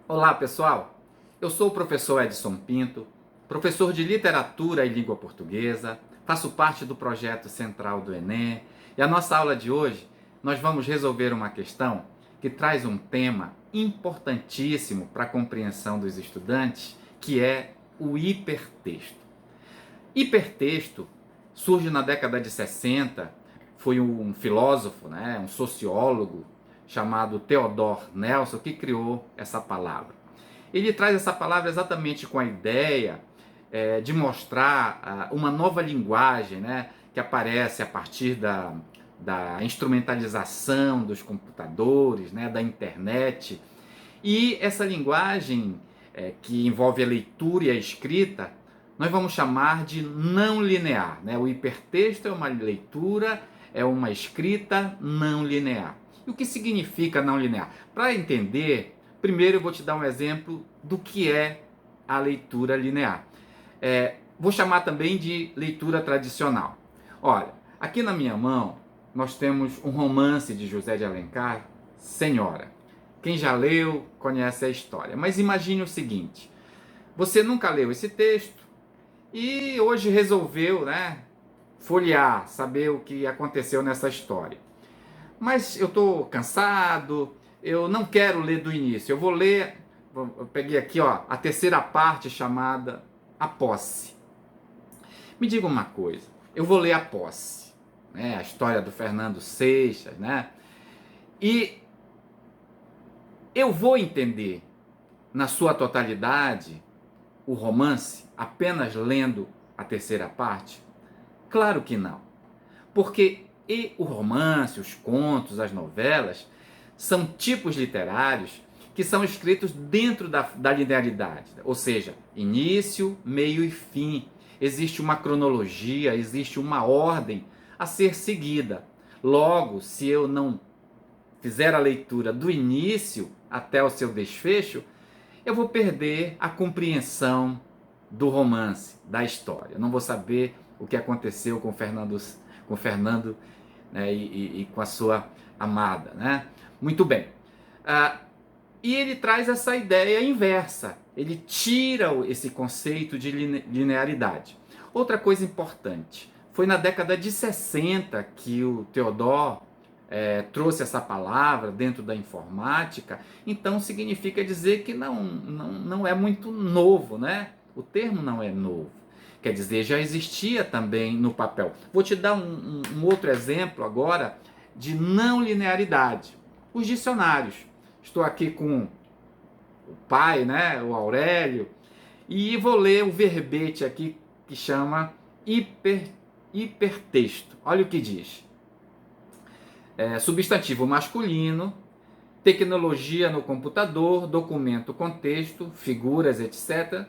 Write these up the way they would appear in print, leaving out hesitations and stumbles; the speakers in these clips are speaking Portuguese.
Olá, pessoal. Eu sou o professor Edson Pinto, professor de Literatura e Língua Portuguesa, faço parte do projeto central do Enem, e a nossa aula de hoje nós vamos resolver uma questão que traz um tema importantíssimo para a compreensão dos estudantes, que é o hipertexto. Hipertexto surge na década de 60, foi um filósofo, um sociólogo chamado Theodor Nelson que criou essa palavra. Ele traz essa palavra exatamente com a ideia de mostrar uma nova linguagem, que aparece a partir da instrumentalização dos computadores, da internet. E essa linguagem que envolve a leitura e a escrita, nós vamos chamar de não linear. O hipertexto é uma leitura, é uma escrita não linear. E o que significa não linear? Para entender, primeiro eu vou te dar um exemplo do que é a leitura linear. Vou chamar também de leitura tradicional. Olha, aqui na minha mão nós temos um romance de José de Alencar, Senhora. Quem já leu conhece a história. Mas imagine o seguinte: você nunca leu esse texto e hoje resolveu, folhear, saber o que aconteceu nessa história. Mas eu estou cansado, eu não quero ler do início. Eu vou ler, eu peguei aqui a terceira parte chamada A Posse. Me diga uma coisa, eu vou ler A Posse, a história do Fernando Seixas, e eu vou entender na sua totalidade o romance apenas lendo a terceira parte? Claro que não. Porque o romance, os contos, as novelas são tipos literários que são escritos dentro da linearidade, ou seja, início, meio e fim. Existe uma cronologia, existe uma ordem a ser seguida. Logo, se eu não fizer a leitura do início até o seu desfecho, eu vou perder a compreensão do romance, da história. Eu não vou saber o que aconteceu com o Fernando e com a sua amada. Muito bem. E ele traz essa ideia inversa. Ele tira esse conceito de linearidade. Outra coisa importante, foi na década de 60 que o Theodor trouxe essa palavra dentro da informática, então significa dizer que não é muito novo, O termo não é novo. Quer dizer, já existia também no papel. Vou te dar um outro exemplo agora de não linearidade. Os dicionários. Estou aqui com o pai, o Aurélio, e vou ler o verbete aqui que chama hipertexto. Olha o que diz. Substantivo masculino, tecnologia no computador, documento com texto, figuras, etc.,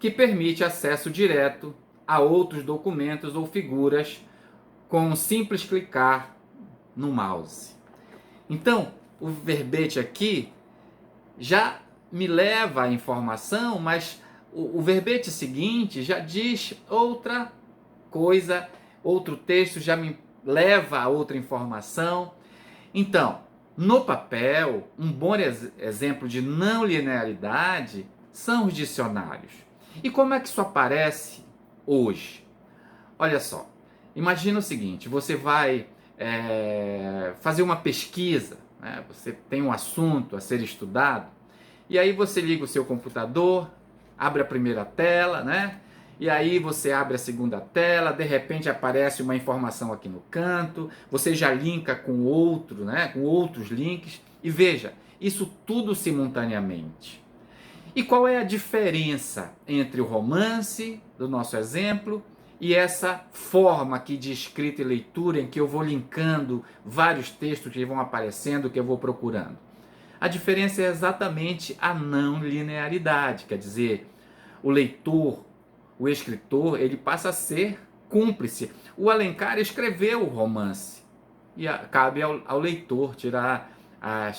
que permite acesso direto a outros documentos ou figuras com um simples clicar no mouse. Então, o verbete aqui já me leva à informação, mas o verbete seguinte já diz outra coisa, outro texto já me leva a outra informação. Então, no papel, um bom exemplo de não linearidade são os dicionários. E como é que isso aparece hoje? Olha só, imagina o seguinte, você vai fazer uma pesquisa, você tem um assunto a ser estudado, e aí você liga o seu computador, abre a primeira tela, e aí você abre a segunda tela, de repente aparece uma informação aqui no canto, você já linka com outro, com outros links, e veja, isso tudo simultaneamente. E qual é a diferença entre o romance, do nosso exemplo, e essa forma aqui de escrita e leitura em que eu vou linkando vários textos que vão aparecendo, que eu vou procurando? A diferença é exatamente a não linearidade, quer dizer, o leitor, o escritor, ele passa a ser cúmplice. O Alencar escreveu o romance e cabe ao leitor tirar a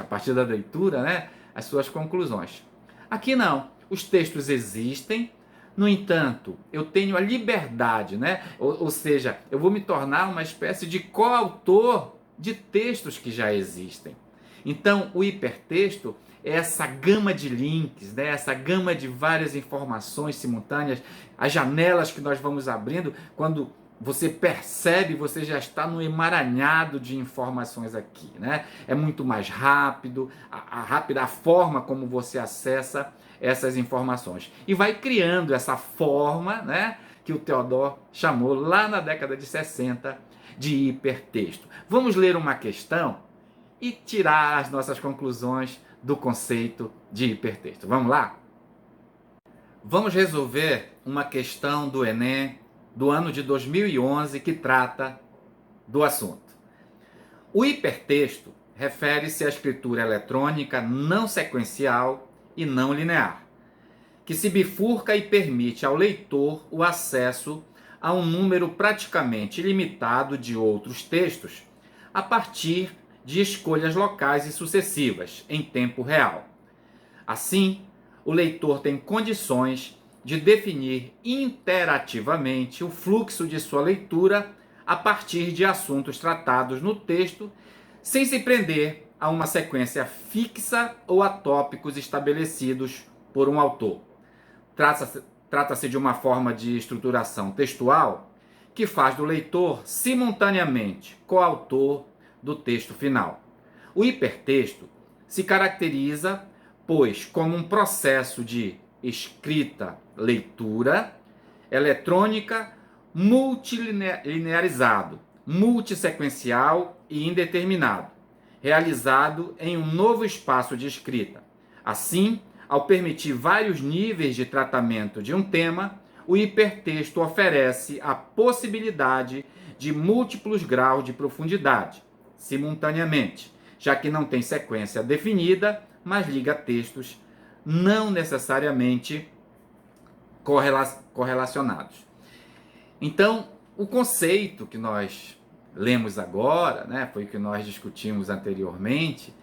partir da leitura, as suas conclusões. Aqui não, os textos existem, no entanto, eu tenho a liberdade, ou seja, eu vou me tornar uma espécie de coautor de textos que já existem. Então, o hipertexto é essa gama de links, né? Essa gama de várias informações simultâneas, as janelas que nós vamos abrindo, quando você percebe, você já está no emaranhado de informações aqui, né? É muito mais rápido, a forma como você acessa essas informações. E vai criando essa forma, né, que o Theodore chamou lá na década de 60 de hipertexto. Vamos ler uma questão e tirar as nossas conclusões do conceito de hipertexto. Vamos lá? Vamos resolver uma questão do Enem do ano de 2011 que trata do assunto. O hipertexto refere-se à escritura eletrônica não sequencial e não linear, que se bifurca e permite ao leitor o acesso a um número praticamente ilimitado de outros textos a partir de escolhas locais e sucessivas, em tempo real. Assim, o leitor tem condições de definir interativamente o fluxo de sua leitura a partir de assuntos tratados no texto, sem se prender a uma sequência fixa ou a tópicos estabelecidos por um autor. Trata-se de uma forma de estruturação textual que faz do leitor simultaneamente coautor do texto final. O hipertexto se caracteriza, pois, como um processo de escrita-leitura eletrônica multilinearizado, multissequencial e indeterminado, realizado em um novo espaço de escrita. Assim, ao permitir vários níveis de tratamento de um tema, o hipertexto oferece a possibilidade de múltiplos graus de profundidade, simultaneamente, já que não tem sequência definida, mas liga textos não necessariamente correlacionados. Então, o conceito que nós lemos agora, né, foi o que nós discutimos anteriormente,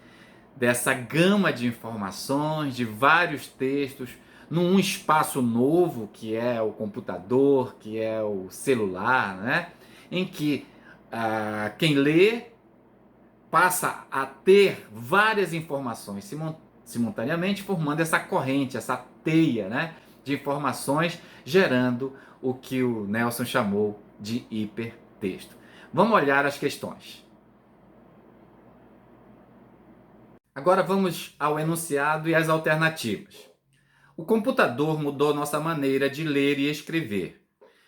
dessa gama de informações, de vários textos, num espaço novo que é o computador, que é o celular, né? Em que quem lê passa a ter várias informações simultaneamente, formando essa corrente, essa teia, né, de informações, gerando o que o Nelson chamou de hipertexto. Vamos olhar as questões. Agora vamos ao enunciado e às alternativas. O computador mudou nossa maneira de ler e escrever,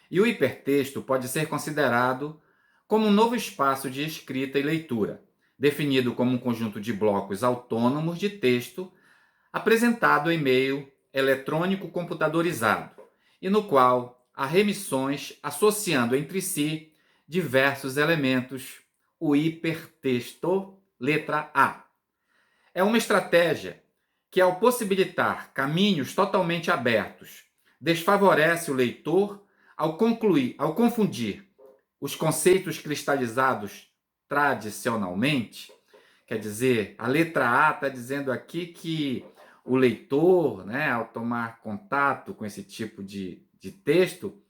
e o hipertexto pode ser considerado como um novo espaço de escrita e leitura, definido como um conjunto de blocos autônomos de texto apresentado em meio eletrônico computadorizado, e no qual há remissões associando entre si diversos elementos. O hipertexto, letra A. É uma estratégia que, ao possibilitar caminhos totalmente abertos, desfavorece o leitor ao confundir os conceitos cristalizados tradicionalmente. Quer dizer, a letra A está dizendo aqui que o leitor, né, ao tomar contato com esse tipo de texto,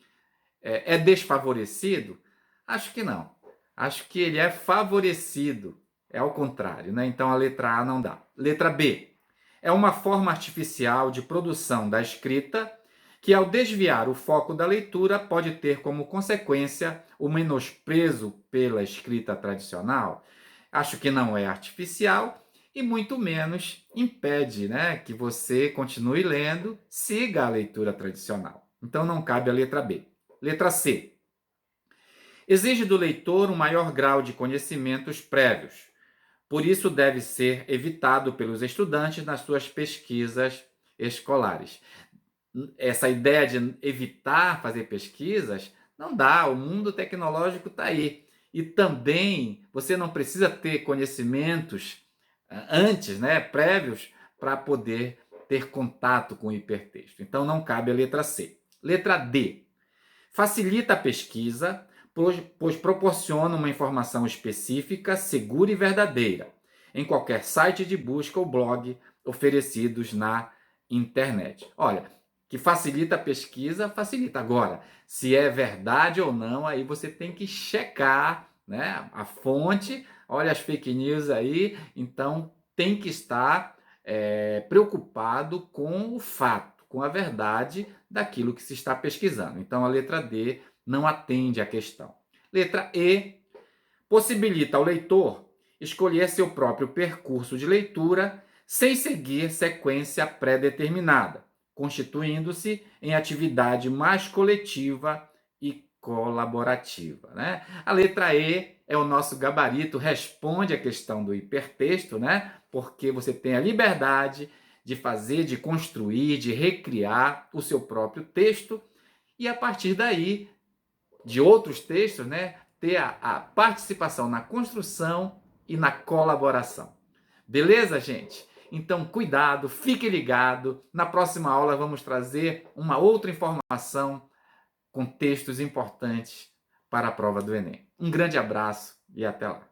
é desfavorecido? Acho que não. Acho que ele é favorecido. É ao contrário, né? Então a letra A não dá. Letra B. É uma forma artificial de produção da escrita que, ao desviar o foco da leitura, pode ter como consequência o menosprezo pela escrita tradicional. Acho que não é artificial e muito menos impede, né, que você continue lendo, siga a leitura tradicional. Então não cabe a letra B. Letra C. Exige do leitor um maior grau de conhecimentos prévios. Por isso, deve ser evitado pelos estudantes nas suas pesquisas escolares. Essa ideia de evitar fazer pesquisas não dá, o mundo tecnológico está aí. E também você não precisa ter conhecimentos antes, né, prévios, para poder ter contato com o hipertexto. Então não cabe a letra C. Letra D. Facilita a pesquisa, pois proporciona uma informação específica, segura e verdadeira, em qualquer site de busca ou blog oferecidos na internet. Olha, que facilita a pesquisa, facilita. Agora, se é verdade ou não, aí você tem que checar, né, a fonte. Olha as fake news aí, então tem que estar preocupado com o fato, com a verdade daquilo que se está pesquisando. Então, a letra D não atende à questão. Letra E possibilita ao leitor escolher seu próprio percurso de leitura sem seguir sequência pré-determinada, constituindo-se em atividade mais coletiva e colaborativa, né? A letra E é o nosso gabarito, responde à questão do hipertexto, né? Porque você tem a liberdade de fazer, de construir, de recriar o seu próprio texto e a partir daí de outros textos, né, ter a participação na construção e na colaboração. Beleza, gente? Então, cuidado, fique ligado. Na próxima aula vamos trazer uma outra informação com textos importantes para a prova do Enem. Um grande abraço e até lá.